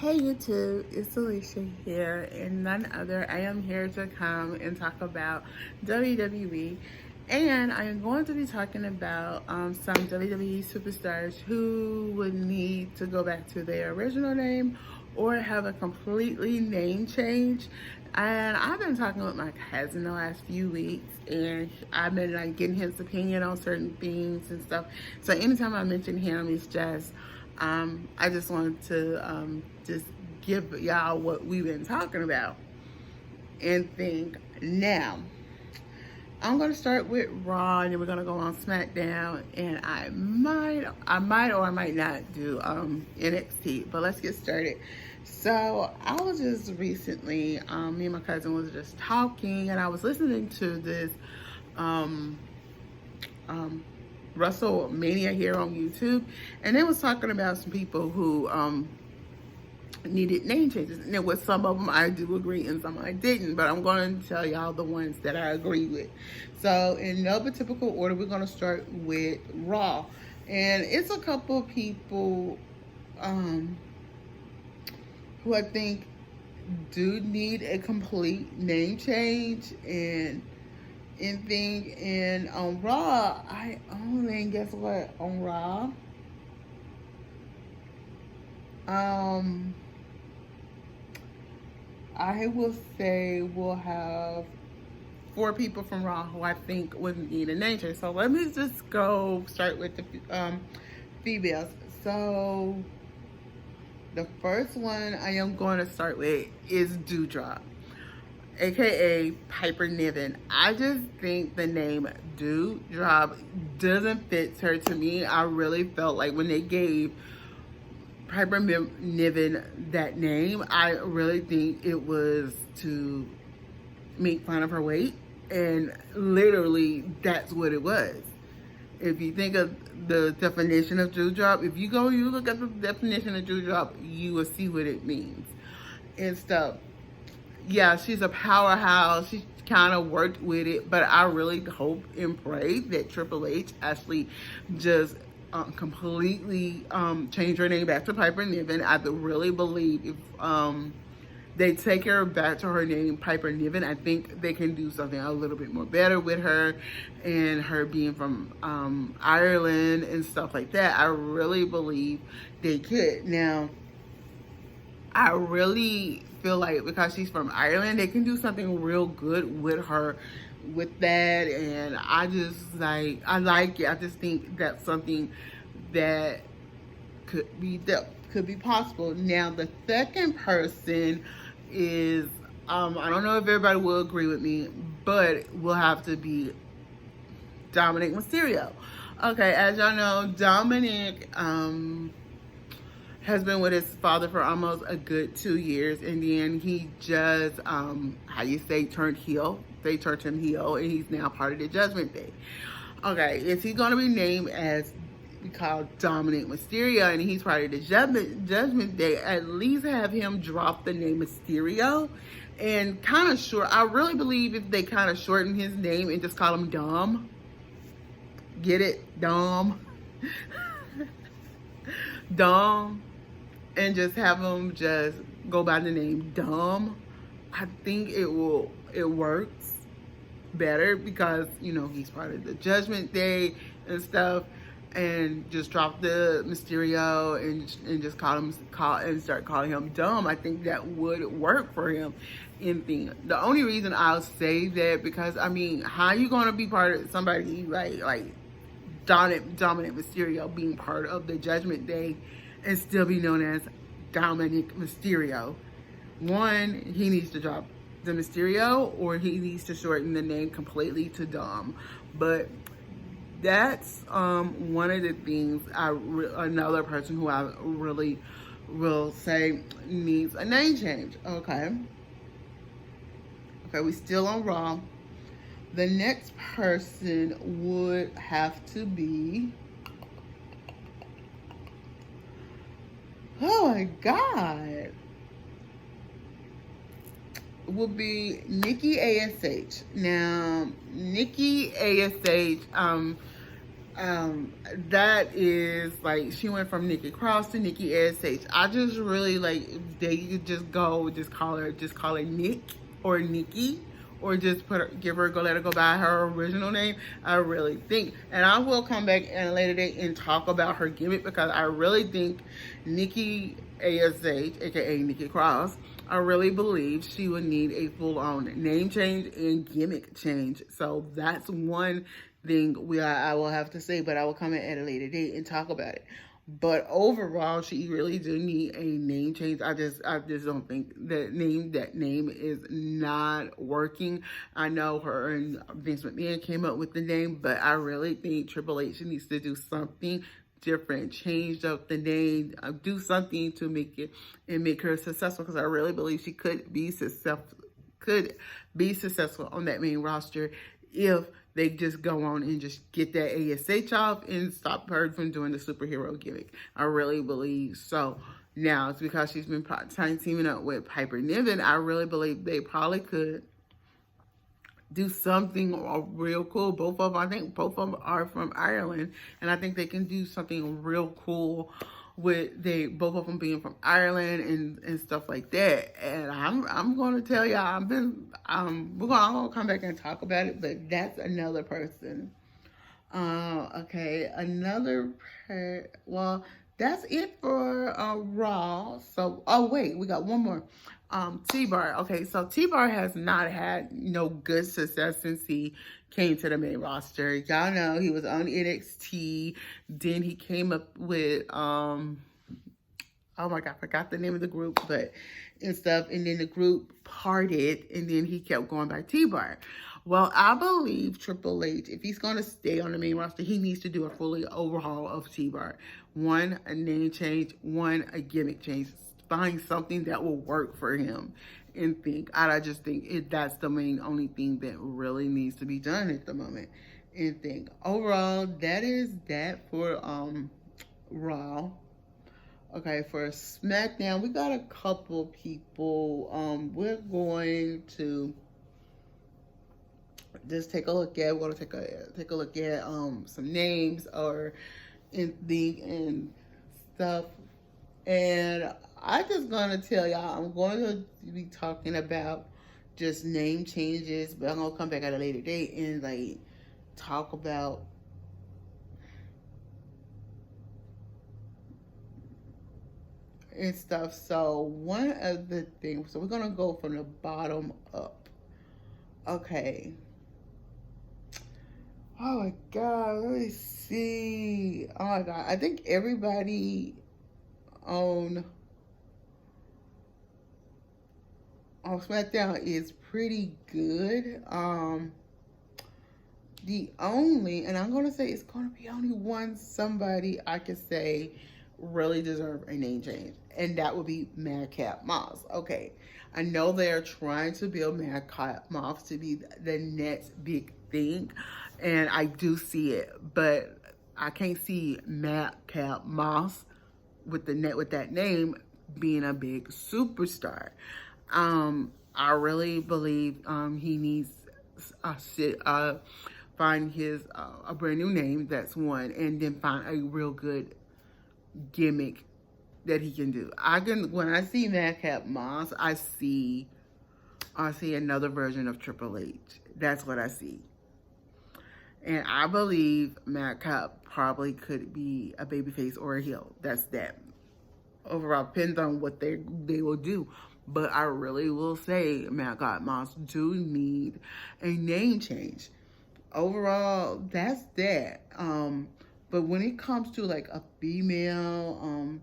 Hey YouTube, it's Aliyah here, and none other. I am here to come and talk about WWE, and I am going to be talking about some WWE superstars who would need to go back to their original name or have a completely name change. And I've been talking with my cousin the last few weeks, and I've been like getting his opinion on certain things and stuff. So anytime I mention him, it's just I just wanted to just give y'all what we've been talking about and think. Now, I'm gonna start with Raw, and then we're gonna go on SmackDown, and I might or I might not do NXT. But let's get started. So I was just recently, me and my cousin was just talking, and I was listening to this WrestleMania here on YouTube, and they was talking about some people who needed name changes. And with some of them I do agree and some I didn't, but I'm going to tell y'all the ones that I agree with. So in no typical order, we're going to start with Raw, and it's a couple people who I think do need a complete name change and thing. And on Raw, and guess what? On Raw, I will say we'll have 4 people from Raw who I think would need a name change. So let me just go start with the females. So the first one I am going to start with is Dewdrop, aka Piper Niven. I just think the name Dewdrop doesn't fit her to me. I really felt like when they gave Piper Niven that name, I really think it was to make fun of her weight, and literally that's what it was. If you think of the definition of Dewdrop, if you look at the definition of Dewdrop, you will see what it means and stuff. Yeah, she's a powerhouse. She kind of worked with it, but I really hope and pray that Triple H actually just completely change her name back to Piper Niven. I really believe if they take her back to her name, Piper Niven, I think they can do something a little bit more better with her, and her being from Ireland and stuff like that. I really believe they could. Now, I really feel like because she's from Ireland, they can do something real good with her with that, and I like it. I just think that's something that could be possible. Now, the second person is I don't know if everybody will agree with me, but will have to be Dominic Mysterio. Okay, as y'all know, Dominic has been with his father for almost a good 2 years, and then he just turned heel. They turned him heel, and he's now part of the Judgment Day. Okay, is he going to be named as called Dominic Mysterio, and he's part of the Judgment Day? At least have him drop the name Mysterio and kind of short. I really believe if they kind of shorten his name and just call him Dom. Get it? Dom. Dom. And just have him just go by the name Dom. I think it works better because, you know, he's part of the Judgment Day and stuff, and just drop the Mysterio and just start calling him Dom. I think that would work for him in thing. The only reason I'll say that, because I mean, how you gonna be part of somebody like Dominic Mysterio being part of the Judgment Day and still be known as Dominic Mysterio? One, he needs to drop the Mysterio, or he needs to shorten the name completely to Dom. But that's one of the things another person who I really will say needs a name change. Okay, we still on Raw. The next person would have to be, oh my God, would be Nikki Ash. Now, Nikki Ash, That is like she went from Nikki Cross to Nikki Ash. I just really like they could just call her Nick or Nikki, or just give her let her go by her original name. I really think, and I will come back at a later date and talk about her gimmick, because I really think Nikki Ash, aka Nikki Cross, I really believe she would need a full-on name change and gimmick change. So that's one thing I will have to say, but I will come in at a later date and talk about it. But overall, she really do need a name change. I just don't think that name is not working. I know her and Vince McMahon came up with the name, but I really think Triple H needs to do something different, change up the name, do something to make her successful, because I really believe she could be successful on that main roster if they just go on and just get that ASH off and stop her from doing the superhero gimmick. I really believe so. Now, it's because she's been teaming up with Piper Niven. I really believe they probably could do something real cool. I think both of them are from Ireland, and I think they can do something real cool with both of them being from Ireland and stuff like that. And I'm going to tell y'all, I'm gonna come back and talk about it, but that's another person. Okay, well, that's it for Raw. So, oh wait, we got one more. TBar. Okay, so TBar has not had no good success since he came to the main roster. Y'all know he was on NXT. Then he came up with oh my god, I forgot the name of the group, and stuff. And then the group parted, and then he kept going by TBar. Well, I believe Triple H, if he's going to stay on the main roster, he needs to do a fully overhaul of TBar. One, a name change. One, a gimmick change. Find something that will work for him. And I just think that's the only thing that really needs to be done at the moment. And overall, that is that for Raw. Okay, for SmackDown, we got a couple people. We're going to just take a look at. We're gonna take a look at some names and stuff. And I'm just gonna tell y'all, I'm going to be talking about just name changes, but I'm gonna come back at a later date and like talk about and stuff. So one of the things, so we're gonna go from the bottom up. Okay. Oh my god, let me see. Oh my god, I think everybody on SmackDown is pretty good. The only, and I'm gonna say it's gonna be only somebody I could say really deserve a name change, and that would be Madcap Moss. Okay, I know they're trying to build Madcap Moss to be the next big thing, and I do see it, but I can't see Madcap Moss with that name being a big superstar. I really believe he needs find a brand new name. That's one, and then find a real good gimmick that he can do. When I see Madcap Moss, I see another version of Triple H. That's what I see. And I believe Madcap probably could be a babyface or a heel. That's that. Overall, depends on what they will do. But I really will say Madcap Moss do need a name change. Overall, that's that. But when it comes to like a female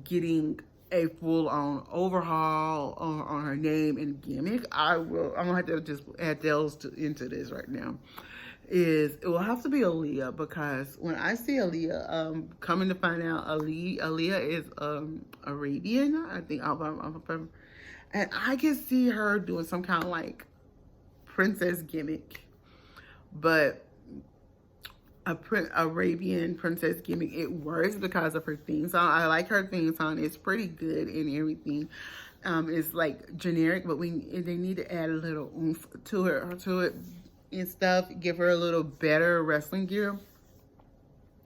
getting a full-on overhaul on her name and gimmick, I'm gonna have to just add those into this right now. It will have to be Aliyah, because when I see Aliyah, coming to find out, Aliyah is Arabian, I think, and I can see her doing some kind of like princess gimmick, but Arabian princess gimmick, it works because of her theme song. I like her theme song. It's pretty good and everything. It's like generic, but they need to add a little oomph to it and stuff. Give her a little better wrestling gear.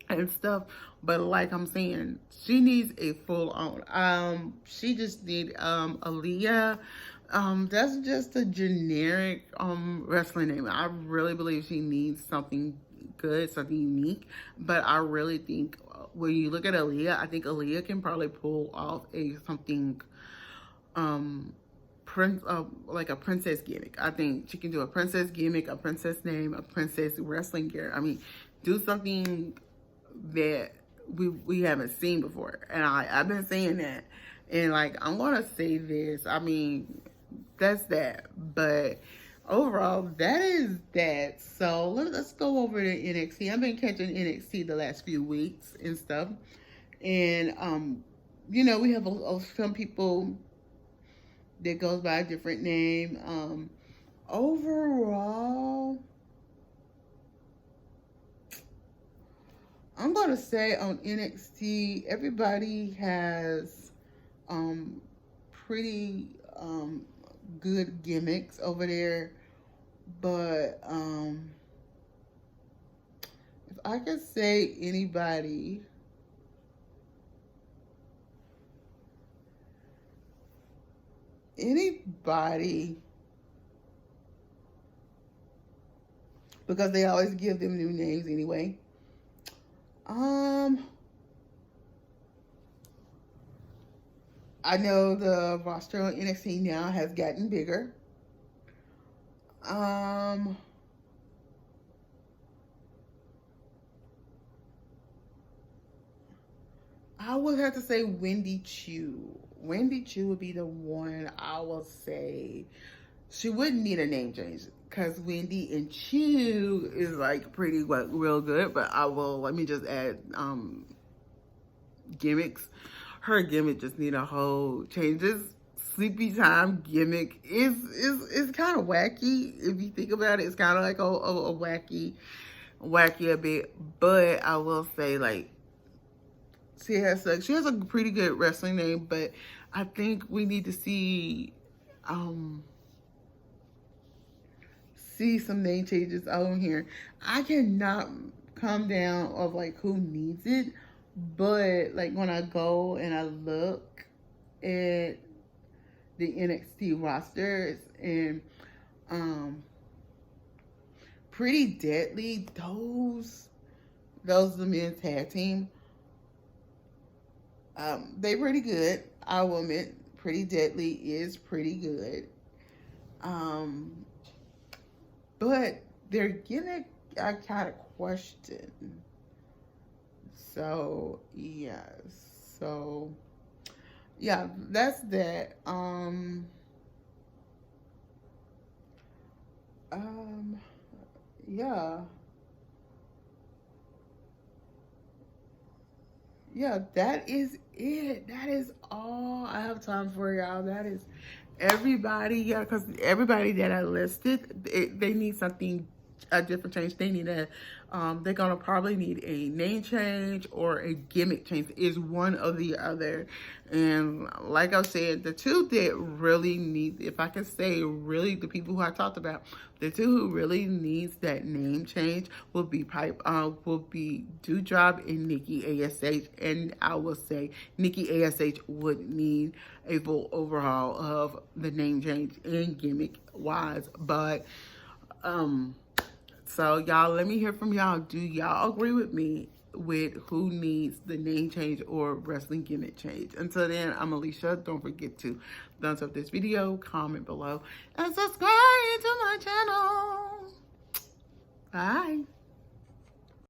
and stuff. But like I'm saying, she needs a full on. She just need Aliyah. That's just a generic wrestling name. I really believe she needs something good, something unique. But I really think when you look at Aliyah, I think Aliyah can probably pull off a something like a princess gimmick. I think she can do a princess gimmick, a princess name, a princess wrestling gear. I mean, do something that we haven't seen before. And I've been saying that. And like, I'm gonna say this. I mean, that's that. But overall, that is that. So let's go over to NXT. I've been catching NXT the last few weeks and stuff. And you know, we have some people that goes by a different name. Overall, I'm gonna say on NXT, everybody has pretty good gimmicks over there. But if I could say anybody, because they always give them new names anyway. I know the roster on NXT now has gotten bigger. I would have to say Wendy Chu. Wendy Chu would be the one I will say. She wouldn't need a name change because Wendy and Chu is like pretty real good. But let me just add gimmicks. Her gimmick just need a whole change. This sleepy time gimmick is kind of wacky. If you think about it, it's kind of like a wacky a bit. But I will say, like, she has a pretty good wrestling name. But I think we need to see some name changes on here. I cannot come down of like who needs it. But like when I go and I look at the NXT rosters and Pretty Deadly, those the men's tag team. They pretty good. I will admit Pretty Deadly is pretty good. But their gimmick I kind of question. So yeah, that's that. Yeah, that is it. That is all I have time for, y'all. That is everybody. Yeah, because everybody that I listed, they need something, a different change. They need they're gonna probably need a name change or a gimmick change. Is one or the other. And like I said, the two that really need, if I can say really the people who I talked about, the two who really needs that name change will be Dewdrop and Nikki Ash. And I will say Nikki Ash would need a full overhaul of the name change and gimmick wise. But so y'all, let me hear from y'all. Do y'all agree with me with who needs the name change or wrestling gimmick change? Until then, I'm Alicia. Don't forget to thumbs up this video, comment below, and subscribe to my channel. Bye.